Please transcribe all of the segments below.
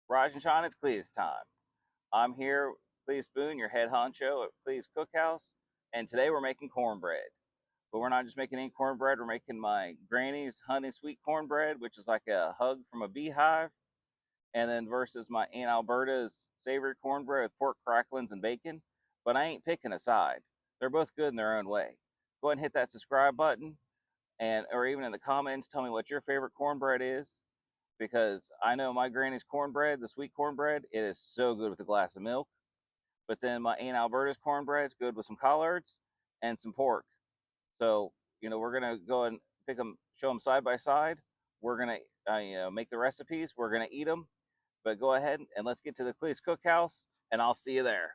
Rise and shine, it's Cletus Time. I'm here, Cletus Boone, your head honcho at Cletus Cookhouse, and today we're making cornbread. But we're not just making any cornbread, we're making my granny's Honey Sweet Cornbread, which is like a hug from a beehive, and then versus my Aunt Alberta's Savory Cornbread with pork cracklins and bacon. But I ain't picking a side. They're both good in their own way. Go ahead and hit that subscribe button, and or even in the comments, tell me what your favorite cornbread is, because I know my granny's cornbread, the sweet cornbread, it is so good with a glass of milk. But then my Aunt Alberta's cornbread is good with some collards and some pork. So, we're going to go and pick them, show them side by side. We're going to, make the recipes. We're going to eat them. But go ahead and let's get to the Cletus Cookhouse, and I'll see you there.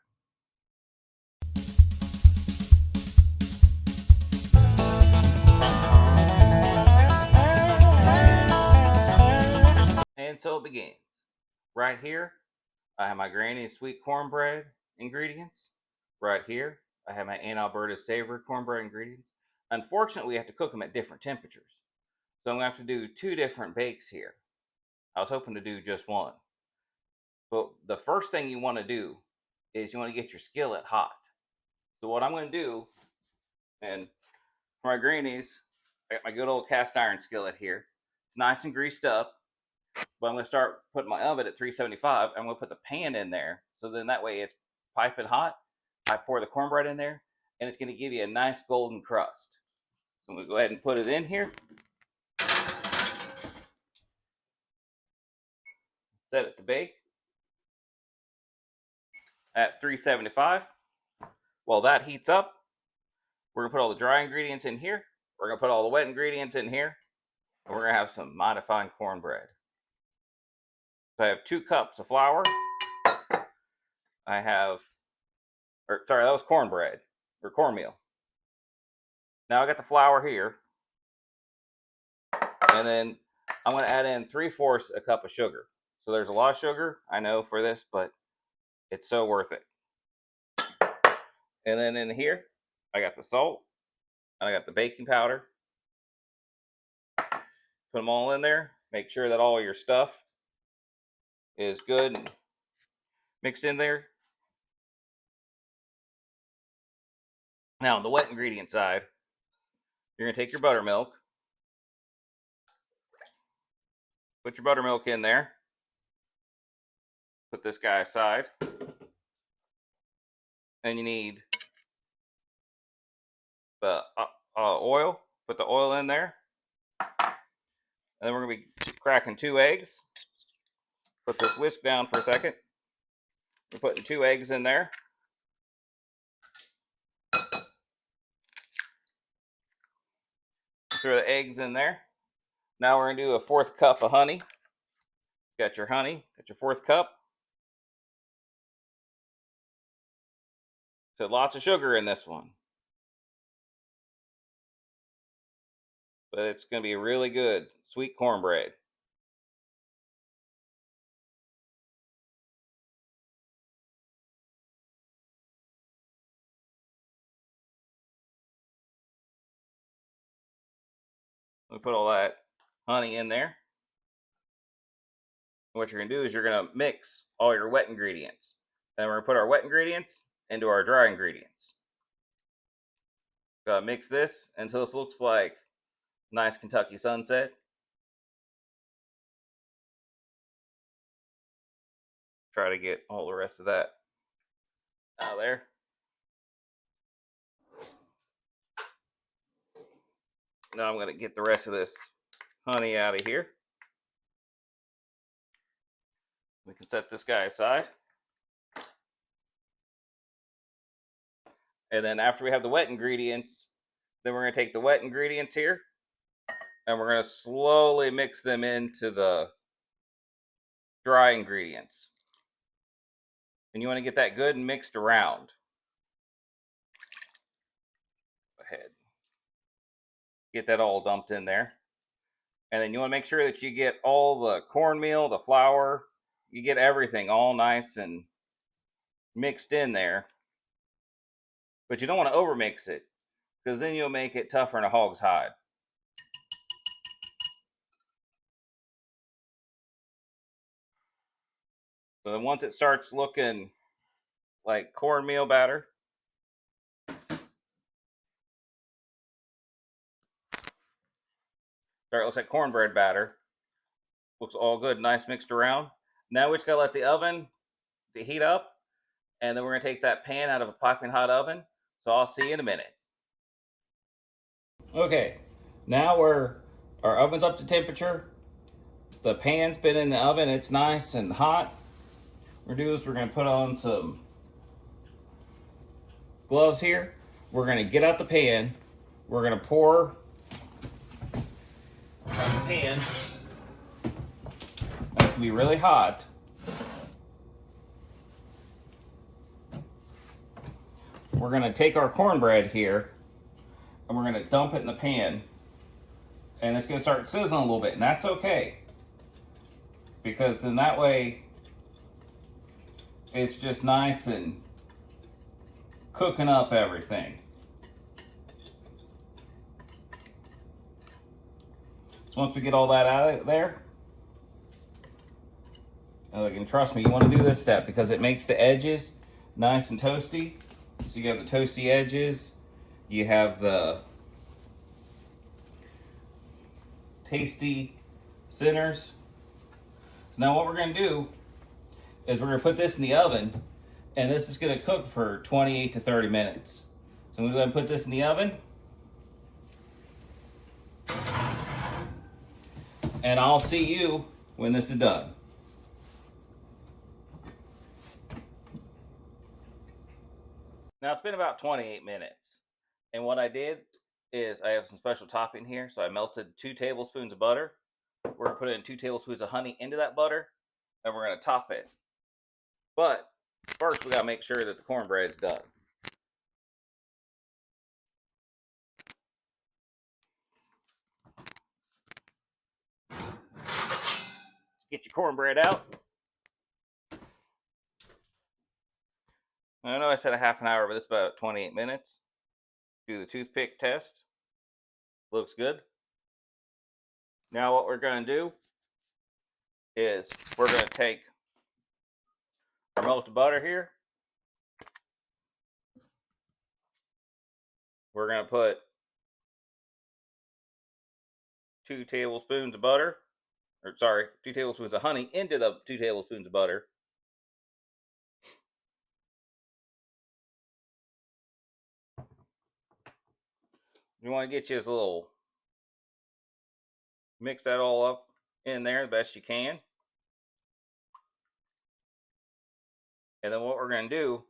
And so it begins. Right here, I have my granny's sweet cornbread ingredients. Right here, I have my Aunt Alberta's savory cornbread ingredients. Unfortunately, we have to cook them at different temperatures. So I'm going to have to do 2 different bakes here. I was hoping to do just one. But the first thing you want to do is you want to get your skillet hot. So what I'm going to do, and for my granny's, I got my good old cast iron skillet here. It's nice and greased up. But I'm going to start putting my oven at 375. I'm going to put the pan in there, so then that way it's piping hot. I pour the cornbread in there, and it's going to give you a nice golden crust. I'm going to go ahead and put it in here. Set it to bake at 375. While that heats up, we're going to put all the dry ingredients in here. We're going to put all the wet ingredients in here. And we're going to have some mighty fine cornbread. So I have 2 cups of flour. That was cornbread, or cornmeal. Now I got the flour here. And then I'm going to add in 3/4 a cup of sugar. So there's a lot of sugar, I know, for this, but it's so worth it. And then in here, I got the salt, and I got the baking powder. Put them all in there. Make sure that all your stuff is good and mixed in there. Now, on the wet ingredient side, you're going to take your buttermilk. Put your buttermilk in there. Put this guy aside. And you need the oil. Put the oil in there. And then we're going to be cracking 2 eggs. Put this whisk down for a second. We're putting 2 eggs in there. Throw the eggs in there. Now we're going to do a 4th cup of honey. Got your honey. Got your 4th cup. So lots of sugar in this one. But it's going to be really good sweet cornbread. We put all that honey in there. And what you're going to do is you're going to mix all your wet ingredients. Then we're going to put our wet ingredients into our dry ingredients. Gotta mix this until this looks like nice Kentucky sunset. Try to get all the rest of that out of there. Now I'm going to get the rest of this honey out of here. We can set this guy aside. And then after we have the wet ingredients, then we're going to take the wet ingredients here, and we're going to slowly mix them into the dry ingredients. And you want to get that good and mixed around. Go ahead. Get that all dumped in there. And then you want to make sure that you get all the cornmeal, the flour, you get everything all nice and mixed in there. But you don't want to overmix it, because then you'll make it tougher than a hog's hide. So then once it starts looking like cornmeal batter, it looks like cornbread batter. Looks all good, nice mixed around. Now we just gotta let the oven heat up, and then we're gonna take that pan out of a piping hot oven. So I'll see you in a minute. Okay, now our oven's up to temperature. The pan's been in the oven, it's nice and hot. What we're gonna do is we're gonna put on some gloves here. We're gonna get out the pan. We're gonna pour out the pan. That's gonna be really hot. We're gonna take our cornbread here and we're gonna dump it in the pan. And it's gonna start sizzling a little bit, and that's okay. Because then that way it's just nice and cooking up everything. So once we get all that out of there, and trust me, you want to do this step because it makes the edges nice and toasty. So you have the toasty edges, you have the tasty centers. So now what we're going to do is we're going to put this in the oven, and this is going to cook for 28 to 30 minutes. So I'm going to go ahead and put this in the oven. And I'll see you when this is done. Now it's been about 28 minutes. And what I did is I have some special topping here. So I melted 2 tablespoons of butter. We're going to put in 2 tablespoons of honey into that butter, and we're going to top it. But first we got to make sure that the cornbread's done. Get your cornbread out. I know I said a half an hour, but it's about 28 minutes. Do the toothpick test. Looks good. Now what we're going to do is we're going to take our melted butter here. We're going to put 2 tablespoons of butter, 2 tablespoons of honey into the 2 tablespoons of butter. You want to get you this little, mix that all up in there the best you can. And then what we're going to do,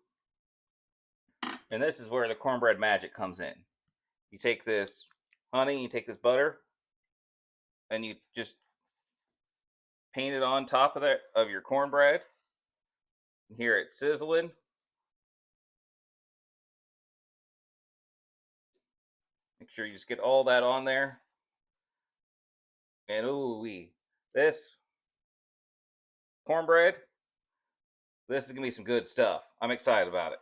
and this is where the cornbread magic comes in. You take this honey, you take this butter, and you just paint it on top of your cornbread. Hear it sizzling. Make sure you just get all that on there. And ooh-wee, this cornbread, this is going to be some good stuff. I'm excited about it.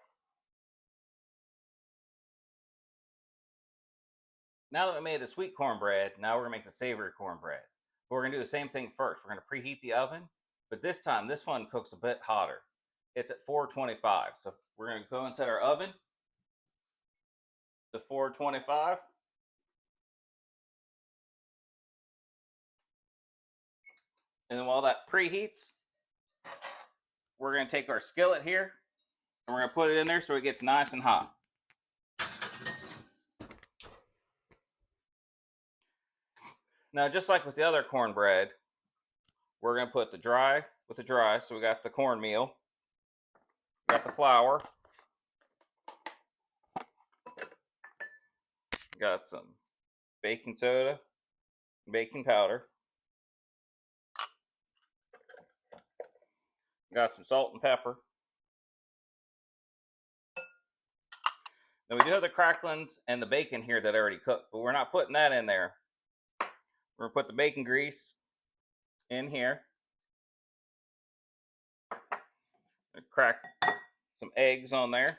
Now that we made the sweet cornbread, now we're going to make the savory cornbread. But we're going to do the same thing first. We're going to preheat the oven, but this time, this one cooks a bit hotter. It's at 425. So we're going to go and set our oven to 425. And then while that preheats, we're going to take our skillet here and we're going to put it in there so it gets nice and hot. Now, just like with the other cornbread, we're going to put the dry with the dry. So we got the cornmeal, we got the flour, we got some baking soda, baking powder, we got some salt and pepper. Now we do have the cracklins and the bacon here that already cooked, but we're not putting that in there. We're going to put the bacon grease in here. Crack some eggs on there.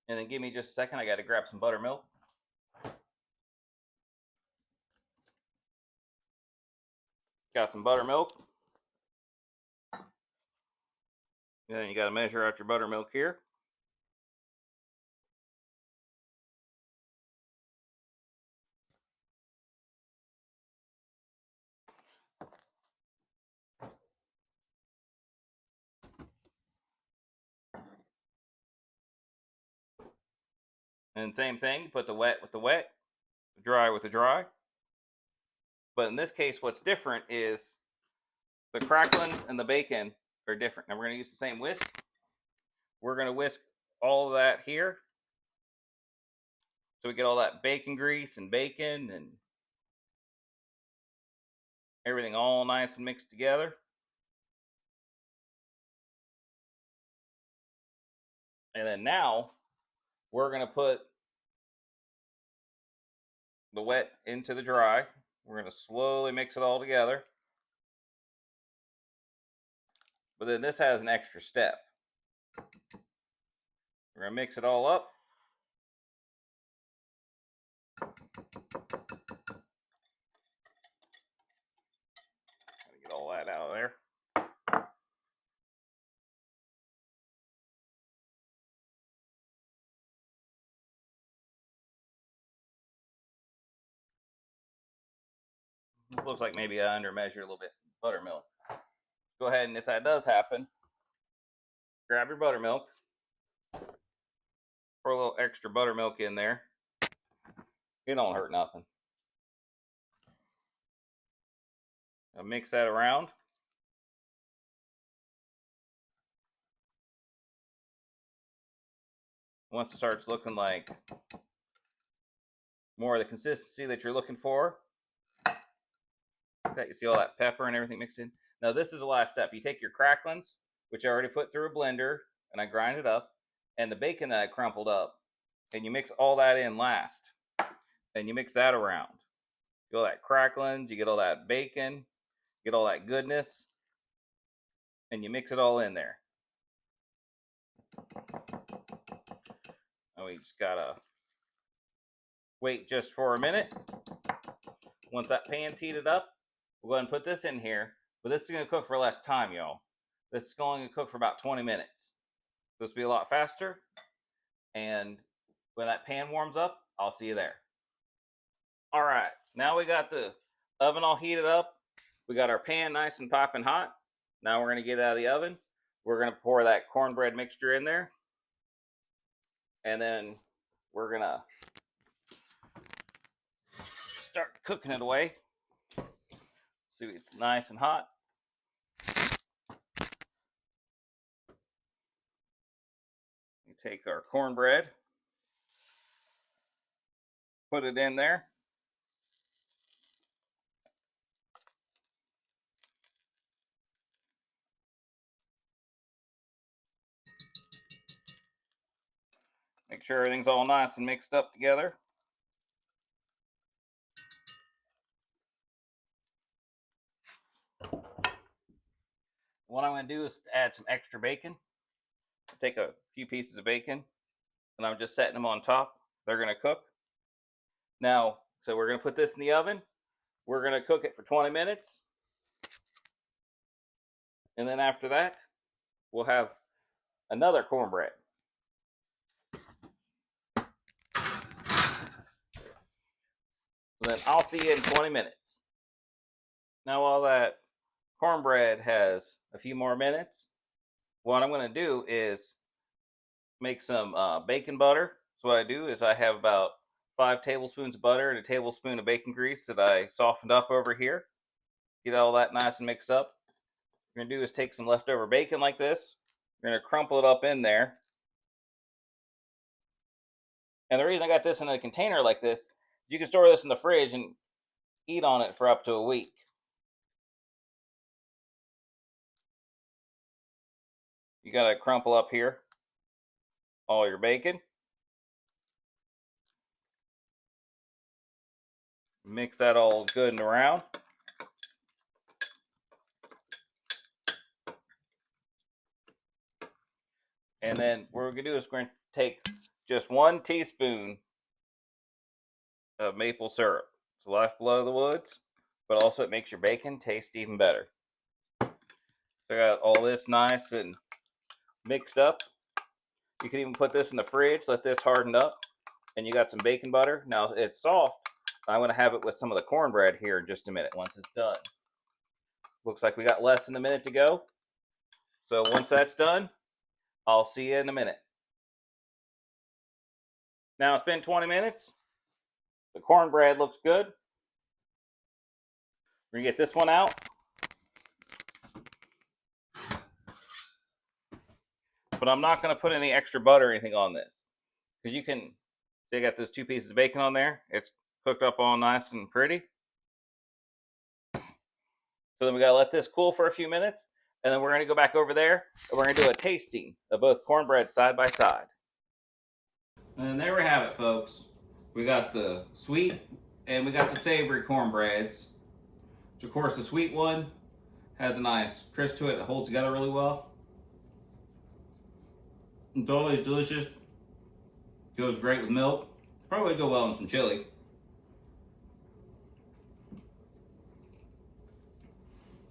And then give me just a second. I got to grab some buttermilk. Got some buttermilk. And then you got to measure out your buttermilk here. And same thing, you put the wet with the wet, the dry with the dry. But in this case, what's different is the cracklins and the bacon are different. Now we're going to use the same whisk. We're going to whisk all of that here. So we get all that bacon grease and bacon and everything all nice and mixed together. And then now we're going to put the wet into the dry. We're going to slowly mix it all together. But then this has an extra step. We're going to mix it all up. Get all that out of there. This looks like maybe I undermeasured a little bit buttermilk. Go ahead, and if that does happen, grab your buttermilk. Pour a little extra buttermilk in there. It don't hurt nothing. I'll mix that around. Once it starts looking like more of the consistency that you're looking for, you see all that pepper and everything mixed in. Now this is the last step. You take your cracklins, which I already put through a blender and I grind it up, and the bacon that I crumpled up, and you mix all that in last. And you mix that around. You get all that cracklins, you get all that bacon, you get all that goodness, and you mix it all in there. And we just gotta wait just for a minute. Once that pan's heated up, we'll go ahead and put this in here. But this is going to cook for less time, y'all. This is going to cook for about 20 minutes. This will be a lot faster. And when that pan warms up, I'll see you there. All right, now we got the oven all heated up. We got our pan nice and popping hot. Now we're going to get it out of the oven. We're going to pour that cornbread mixture in there. And then we're going to start cooking it away. See, it's nice and hot. We take our cornbread, put it in there. Make sure everything's all nice and mixed up together. What I'm going to do is add some extra bacon. Take a few pieces of bacon, and I'm just setting them on top. They're going to cook. Now, so we're going to put this in the oven. We're going to cook it for 20 minutes. And then after that, we'll have another cornbread. Then I'll see you in 20 minutes. Now, while that cornbread has a few more minutes, what I'm going to do is make some bacon butter. So what I do is I have about 5 tablespoons of butter and a tablespoon of bacon grease that I softened up over here. Get all that nice and mixed up. What we're going to do is take some leftover bacon like this. We're going to crumple it up in there. And the reason I got this in a container like this is you can store this in the fridge and eat on it for up to a week. You got to crumple up here all your bacon. Mix that all good and around. And then what we're going to do is we're going to take just 1 teaspoon of maple syrup. It's the lifeblood of the woods. but also it makes your bacon taste even better. So I got all this nice and mixed up. You can even put this in the fridge, let this harden up, and you got some bacon butter. Now it's soft. I'm going to have it with some of the cornbread here in just a minute once it's done. Looks like we got less than a minute to go. So once that's done, I'll see you in a minute. Now it's been 20 minutes. The cornbread looks good. We're going to get this one out. But I'm not going to put any extra butter or anything on this. Because you can see I got those 2 pieces of bacon on there. It's cooked up all nice and pretty. So then we got to let this cool for a few minutes. And then we're going to go back over there and we're going to do a tasting of both cornbread side by side. And there we have it, folks. We got the sweet and we got the savory cornbreads. Which, of course, the sweet one has a nice crisp to it. It holds together really well. It's always delicious. Goes great with milk. Probably would go well in some chili.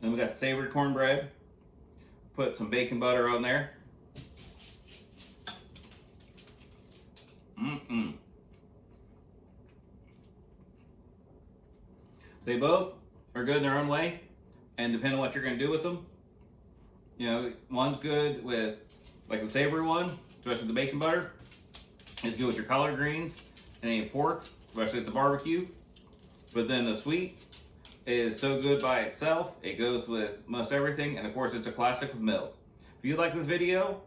Then we got the savory cornbread. Put some bacon butter on there. They both are good in their own way, and depending on what you're going to do with them. You know, one's good with, like the savory one, especially with the bacon butter. It's good with your collard greens and any pork, especially at the barbecue. But then the sweet is so good by itself. It goes with most everything, and of course it's a classic with milk. If you like this video,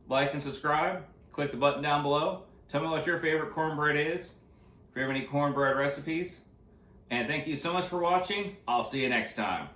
like and subscribe. Click the button down below. Tell me what your favorite cornbread is. If you have any cornbread recipes. And thank you so much for watching. I'll see you next time.